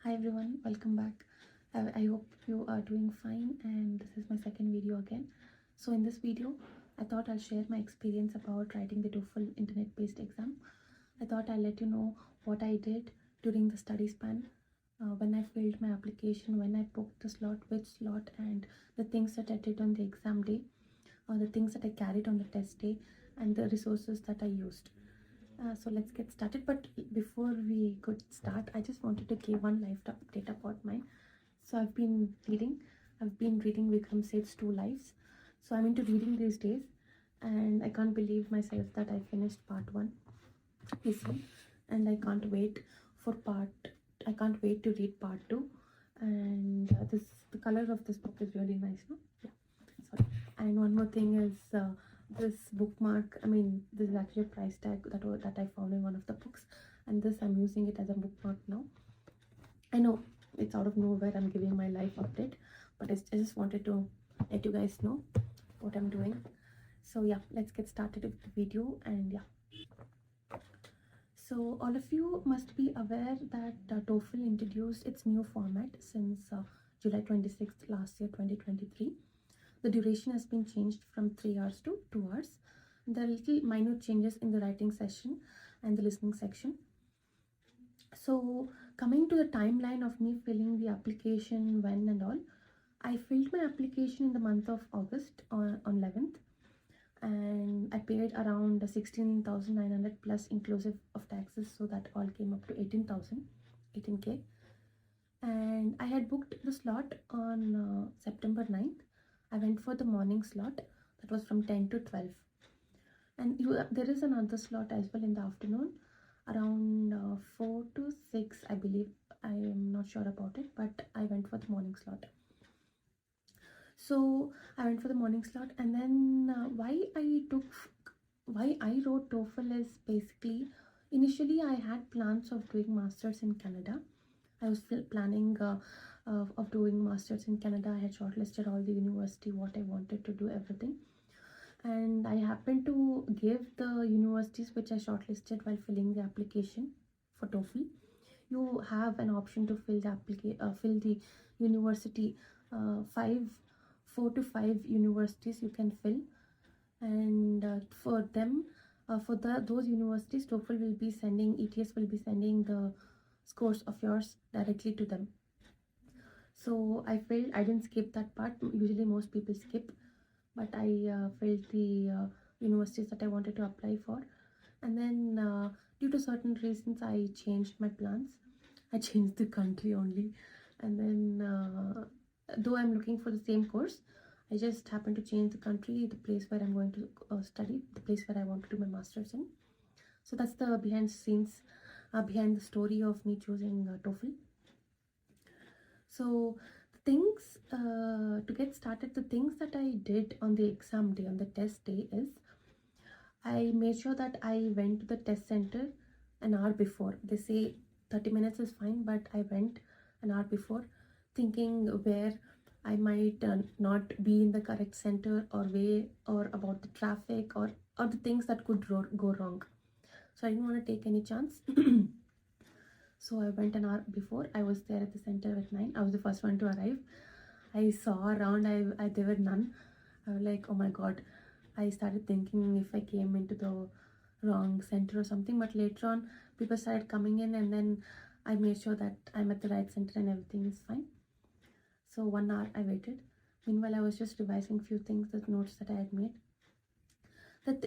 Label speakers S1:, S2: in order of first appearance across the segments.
S1: Hi everyone, welcome back. I hope you are doing fine, and this is my second video again. So in this video, I thought I'll share my experience about writing the TOEFL internet-based exam. I thought I'll let you know what I did during the study span, when I filled my application, when I booked the slot, which slot, and the things that I did on the exam day, or the things that I carried on the test day, and the resources that I used. So let's get started. But before we could start, I just wanted to give one life update about mine. So I've been reading Vikram Seth's Two Lives. So I'm into reading these days, and I can't believe myself that I finished part one recently, and I can't wait to read part two. And the color of this book is really nice, no? Yeah, sorry. And one more thing is this bookmark. I mean, this is actually a price tag that I found in one of the books, and this I'm using it as a bookmark now. I know it's out of nowhere. I'm giving my life update, but I just wanted to let you guys know what I'm doing. So yeah, let's get started with the video. And yeah, so all of you must be aware that TOEFL introduced its new format since July 26th last year, 2023. The duration has been changed from 3 hours to 2 hours. There are little minor changes in the writing session and the listening section. So coming to the timeline of me filling the application, when and all, I filled my application in the month of August on 11th, and I paid around 16,900 plus inclusive of taxes, so that all came up to 18K. And I had booked the slot on September 9th. I went for the morning slot, that was from 10 to 12. And there is another slot as well in the afternoon, around 4 to 6, I believe. I am not sure about it, but I went for the morning slot. So I went for the morning slot, and then why I wrote TOEFL is basically, initially I had plans of doing masters in Canada. I was still planning of doing masters in Canada. I had shortlisted all the university, what I wanted to do, everything, and I happened to give the universities which I shortlisted while filling the application for TOEFL. You have an option to fill the university, five 4 to 5 universities you can fill, and for them, for those universities, TOEFL will be sending, ETS will be sending the scores of yours directly to them. So I didn't skip that part. Usually most people skip, but I filled the universities that I wanted to apply for. And then due to certain reasons, I changed my plans. I changed the country only. And then though I'm looking for the same course, I just happened to change the country, the place where I'm going to study, the place where I want to do my master's in. So that's the behind the scenes, behind the story of me choosing TOEFL. So the things, to get started, the things that I did on the exam day, on the test day, is I made sure that I went to the test center an hour before. They say 30 minutes is fine, but I went an hour before, thinking where I might not be in the correct center, or way, or about the traffic, or the things that could go wrong. So I didn't want to take any chance. So I went an hour before. I was there at the center at 9. I was the first one to arrive. I saw around, there were none. I was like, oh my god. I started thinking if I came into the wrong center or something. But later on, people started coming in, and then I made sure that I'm at the right center and everything is fine. So 1 hour I waited. Meanwhile, I was just revising few things, the notes that I had made.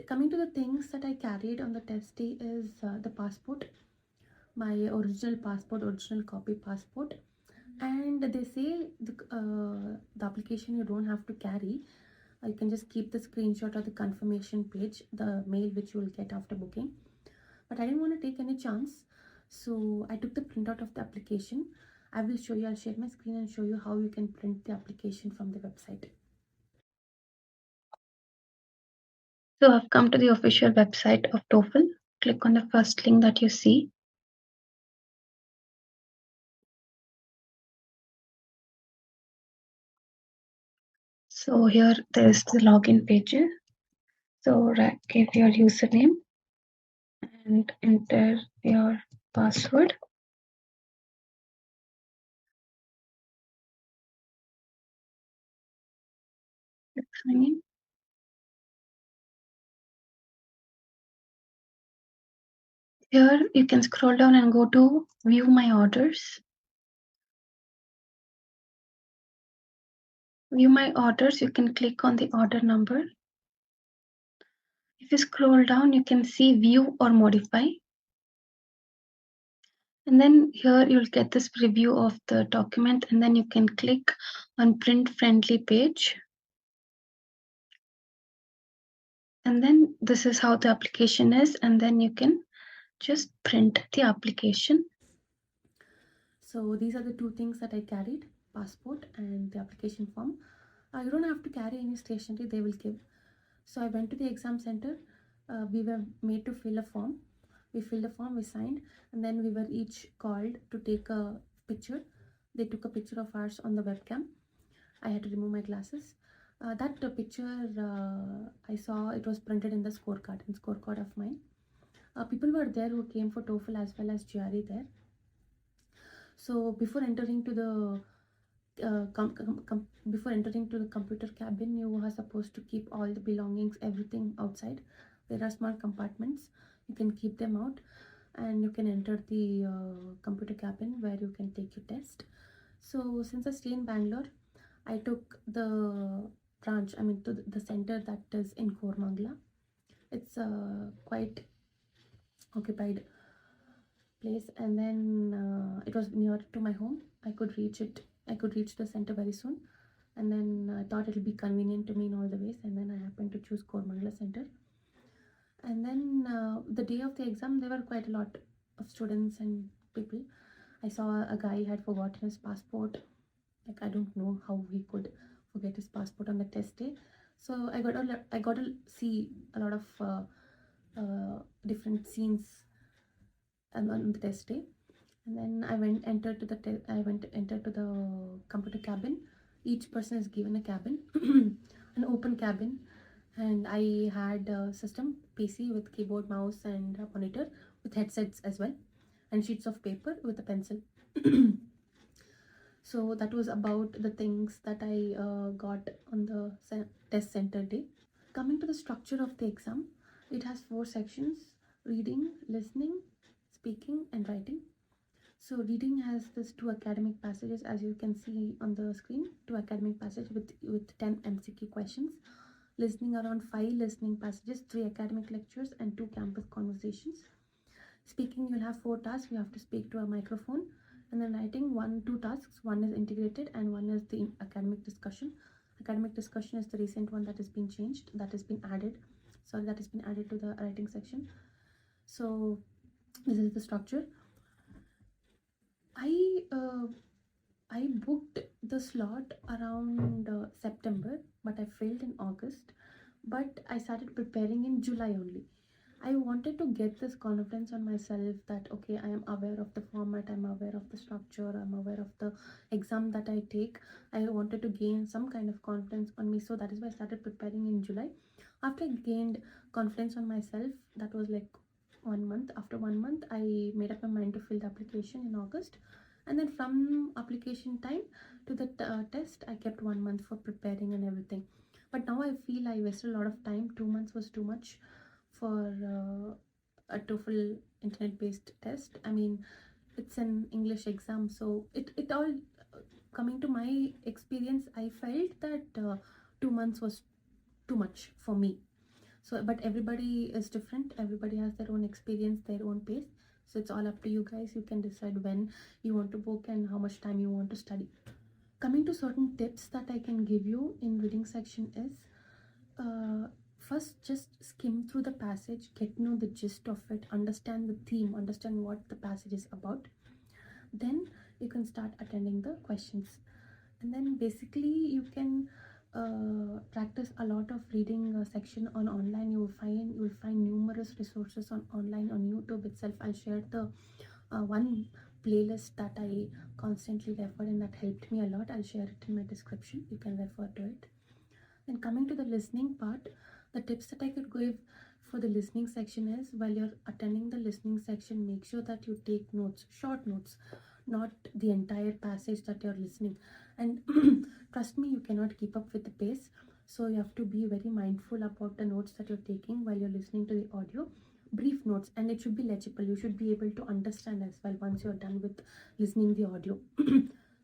S1: Coming to the things that I carried on the test day is the passport, my original passport, original copy passport. And they say the application you don't have to carry. You can just keep the screenshot or the confirmation page, the mail which you will get after booking. But I didn't want to take any chance, so I took the printout of the application. I will show you. I'll share my screen and show you how you can print the application from the website. So I've come to the official website of TOEFL. Click on the first link that you see. So here there is the login page. So give your username and enter your password.
S2: Shravani. Here you can scroll down and go to view my orders. View my orders, you can click on the order number. If you scroll down, you can see view or modify. And then here you'll get this preview of the document, and then you can click on print friendly page. And then this is how the application is, and then you can just print the application.
S1: So these are the two things that I carried: passport and the application form. You don't have to carry any stationery, they will give. So I went to the exam center. We were made to fill a form. We filled a form, we signed, and then we were each called to take a picture. They took a picture of ours on the webcam. I had to remove my glasses. That picture I saw, it was printed in the scorecard of mine. People were there who came for TOEFL as well as GRE there. So before entering to the before entering to the computer cabin, you are supposed to keep all the belongings, everything outside. There are small compartments, you can keep them out, and you can enter the computer cabin where you can take your test. So since I stay in Bangalore, I took the branch, I mean to the center that is in Kormangla. It's quite occupied place, and then it was near to my home. I could reach the center very soon, and then I thought it'll be convenient to me in all the ways, and then I happened to choose Kormangla Center. And then the day of the exam, there were quite a lot of students and people. I saw a guy had forgotten his passport. Like, I don't know how he could forget his passport on the test day. So I got to see a lot of different scenes on the test day. And then I went entered to the computer cabin. Each person is given a cabin, an open cabin, and I had a system PC with keyboard, mouse, and a monitor with headsets as well, and sheets of paper with a pencil. So that was about the things that I got on the test center day. Coming to the structure of the exam, it has 4 sections: reading, listening, speaking, and writing. So reading has this 2 academic passages, as you can see on the screen, 2 academic passages with 10 MCQ questions. Listening, around 5 listening passages, 3 academic lectures, and 2 campus conversations. Speaking, you'll have 4 tasks. You have to speak to a microphone. And then writing, 2 tasks. One is integrated and one is the academic discussion. Academic discussion is the recent one that has been changed, that has been added. Sorry, that has been added to the writing section. So this is the structure. I booked the slot around September, but I failed in August. But I started preparing in July only. I wanted to get this confidence on myself that okay, I am aware of the format, I'm aware of the structure, I'm aware of the exam that I take. I wanted to gain some kind of confidence on me, so that is why I started preparing in July. After I gained confidence on myself, that was like 1 month. After 1 month, I made up my mind to fill the application in August, and then from application time to the test, I kept 1 month for preparing and everything. But now I feel I wasted a lot of time. 2 months was too much for a TOEFL internet-based test. I mean, it's an English exam, so it all coming to my experience, I felt that 2 months was too much for me. So, but everybody is different. Everybody has their own experience, their own pace. So it's all up to you guys. You can decide when you want to book and how much time you want to study. Coming to certain tips that I can give you in reading section is first just skim through the passage, get to know the gist of it, understand the theme, understand what the passage is about. Then you can start attending the questions, and then basically you can practice a lot of reading section on online. You will find numerous resources on online, on YouTube itself. I'll share the one playlist that I constantly refer and that helped me a lot. I'll share it in my description, you can refer to it. And coming to the listening part, the tips that I could give for the listening section is, while you're attending the listening section, make sure that you take notes, short notes, not the entire passage that you're listening. And trust me, you cannot keep up with the pace. So you have to be very mindful about the notes that you're taking while you're listening to the audio. Brief notes, and it should be legible. You should be able to understand as well once you're done with listening the audio.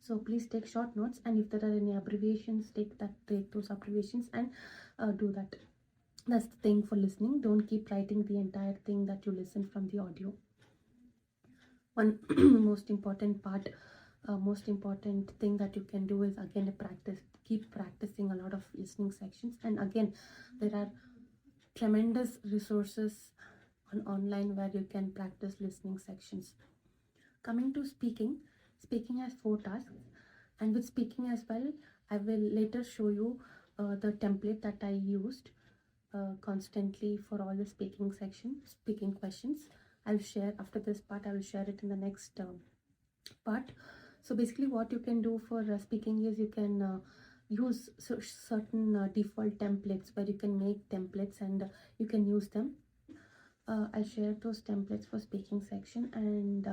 S1: So please take short notes, and if there are any abbreviations, take those abbreviations and do that. That's the thing for listening. Don't keep writing the entire thing that you listen from the audio. One most important part, most important thing that you can do is again practice. Keep practicing a lot of listening sections, and again there are tremendous resources on online where you can practice listening sections. Coming to speaking, speaking has 4 tasks, and with speaking as well, I will later show you the template that I used constantly for all the speaking questions. I'll share after this part. I will share it in the next part. So basically, what you can do for speaking is you can use certain default templates where you can make templates and you can use them. I'll share those templates for speaking section, and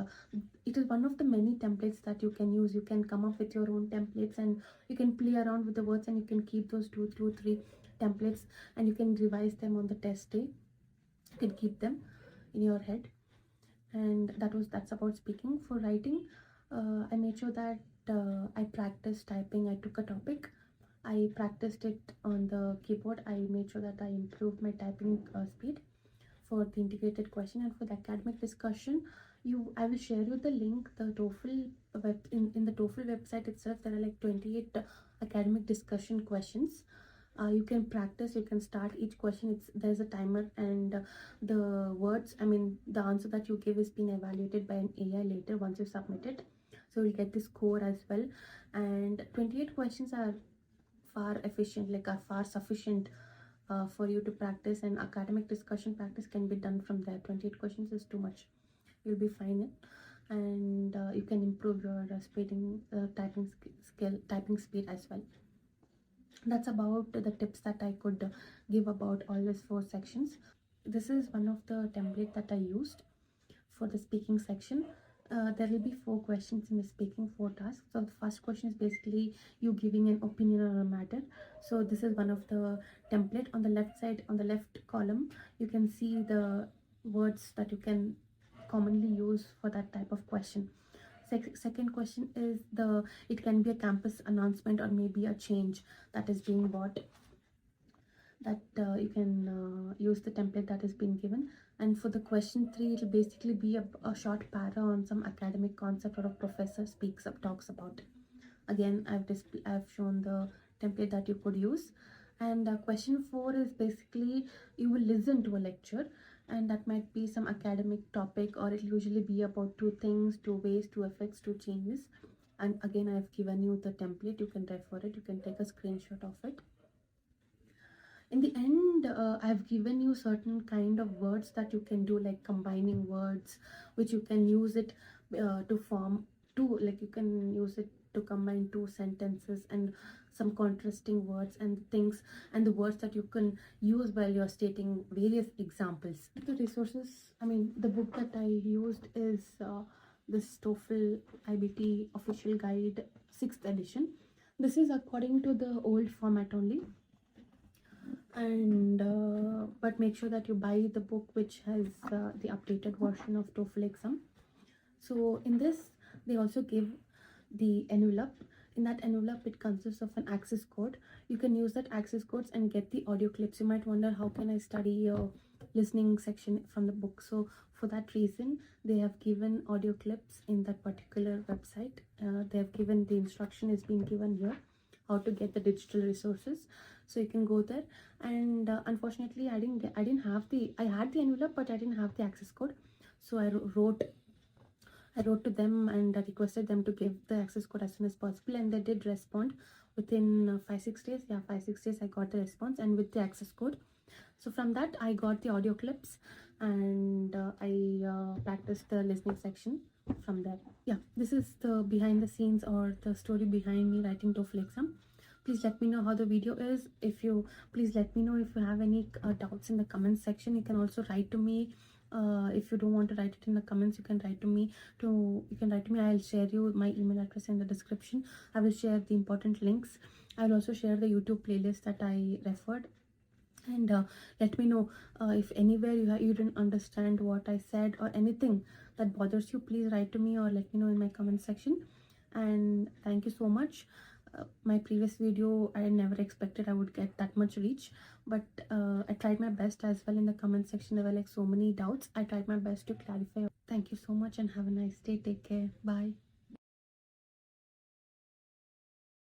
S1: it is one of the many templates that you can use. You can come up with your own templates and you can play around with the words, and you can keep those 2 3 templates and you can revise them on the test day. You can keep them in your head. And that's about speaking. For writing, I made sure that I practiced typing. I took a topic, I practiced it on the keyboard. I made sure that I improved my typing speed for the integrated question. And for the academic discussion, I will share you the link. The TOEFL in the TOEFL website itself, there are like 28 academic discussion questions. You can practice, you can start each question. There's a timer, and the words, I mean the answer that you give is being evaluated by an AI later once you submit it. So you'll get the score as well. And 28 questions are far sufficient for you to practice, and academic discussion practice can be done from there. 28 questions is too much. You'll be fine, and you can improve your typing speed as well. That's about the tips that I could give about all these 4 sections. This is one of the template that I used for the speaking section. There will be 4 questions in the speaking, 4 tasks. So the first question is basically you giving an opinion on a matter. So this is one of the template. On the left side, on the left column, you can see the words that you can commonly use for that type of question. Second question is it can be a campus announcement or maybe a change that is being bought, that you can use the template that has been given. And for the question 3, it will basically be a short para on some academic concept or a professor talks about. Again, I've shown the template that you could use. And question 4 is basically you will listen to a lecture, and that might be some academic topic, or it'll usually be about 2 things, 2 ways, 2 effects, 2 changes. And again, I've given you the template. You can refer it, you can take a screenshot of it. In the end, I've given you certain kind of words that you can do, like combining words, which you can use it to form two, like you can use it to combine 2 sentences, and some contrasting words and things, and the words that you can use while you're stating various examples. The resources, I mean the book that I used is this TOEFL iBT official guide 6th edition. This is according to the old format only, and but make sure that you buy the book which has the updated version of TOEFL exam. So in this, they also give the envelope. In that envelope, it consists of an access code. You can use that access codes and get the audio clips. You might wonder, how can I study listening section from the book? So for that reason, they have given audio clips in that particular website. They have given the instruction is being given here, how to get the digital resources. So you can go there. And unfortunately, I had the envelope, but I didn't have the access code. So I wrote to them and requested them to give the access code as soon as possible, and they did respond within 5-6 days. Yeah, 5-6 days I got the response, and with the access code. So from that I got the audio clips, and I practiced the listening section from there. Yeah, this is the behind the scenes, or the story behind me writing TOEFL exam. Please let me know how the video is. Please let me know if you have any doubts in the comment section. You can also write to me. If you don't want to write it in the comments, you can write to me. I'll share you my email address in the description. I will share the important links, I'll also share the YouTube playlist that I referred. And let me know if anywhere you didn't understand what I said or anything that bothers you. Please write to me or let me know in my comment section. And thank you so much. My previous video, I never expected I would get that much reach, but I tried my best as well. In the comment section there were like so many doubts. I tried my best to clarify. Thank you so much and have a nice day. Take care. Bye.